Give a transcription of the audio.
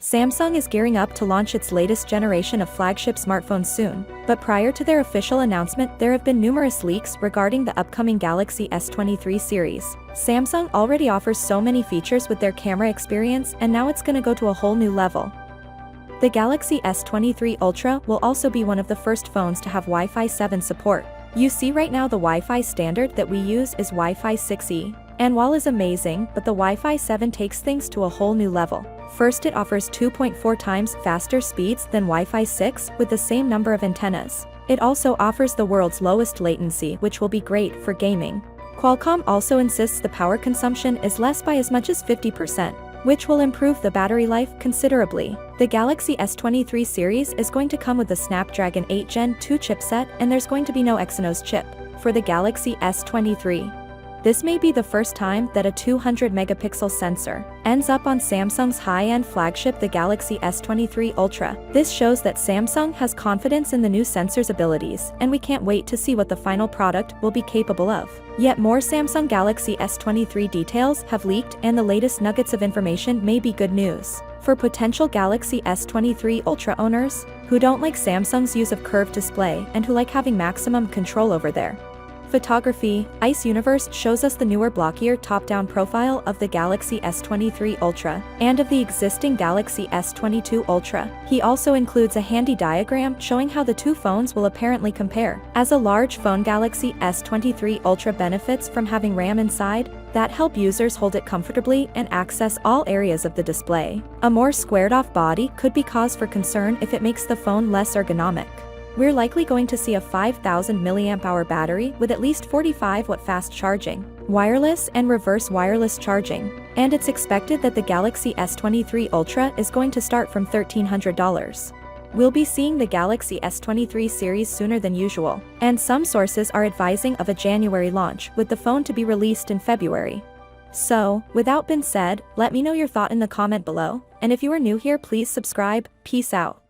Samsung is gearing up to launch its latest generation of flagship smartphones soon, but prior to their official announcement there have been numerous leaks regarding the upcoming Galaxy S23 series. Samsung already offers so many features with their camera experience, and now it's gonna go to a whole new level. The Galaxy S23 Ultra will also be one of the first phones to have Wi-Fi 7 support. You see right now the Wi-Fi standard that we use is Wi-Fi 6E, and while is amazing, but the Wi-Fi 7 takes things to a whole new level. First, it offers 2.4 times faster speeds than Wi-Fi 6 with the same number of antennas. It also offers the world's lowest latency, which will be great for gaming. Qualcomm also insists the power consumption is less by as much as 50%, which will improve the battery life considerably. The Galaxy S23 series is going to come with the Snapdragon 8 Gen 2 chipset, and there's going to be no Exynos chip for the Galaxy S23. This may be the first time that a 200-megapixel sensor ends up on Samsung's high-end flagship, the Galaxy S23 Ultra. This shows that Samsung has confidence in the new sensor's abilities, and we can't wait to see what the final product will be capable of. Yet more Samsung Galaxy S23 details have leaked, and the latest nuggets of information may be good news for potential Galaxy S23 Ultra owners who don't like Samsung's use of curved display and who like having maximum control over their photography. Ice Universe shows us the newer blockier top-down profile of the Galaxy S23 Ultra and of the existing Galaxy S22 Ultra. He also includes a handy diagram showing how the two phones will apparently compare. As a large phone, Galaxy S23 Ultra benefits from having RAM inside that help users hold it comfortably and access all areas of the display. A more squared-off body could be cause for concern if it makes the phone less ergonomic. We're likely going to see a 5,000 mAh battery with at least 45W fast charging, wireless and reverse wireless charging, and it's expected that the Galaxy S23 Ultra is going to start from $1,300. We'll be seeing the Galaxy S23 series sooner than usual, and some sources are advising of a January launch, with the phone to be released in February. So, without being said, let me know your thought in the comment below, and if you are new here, please subscribe. Peace out.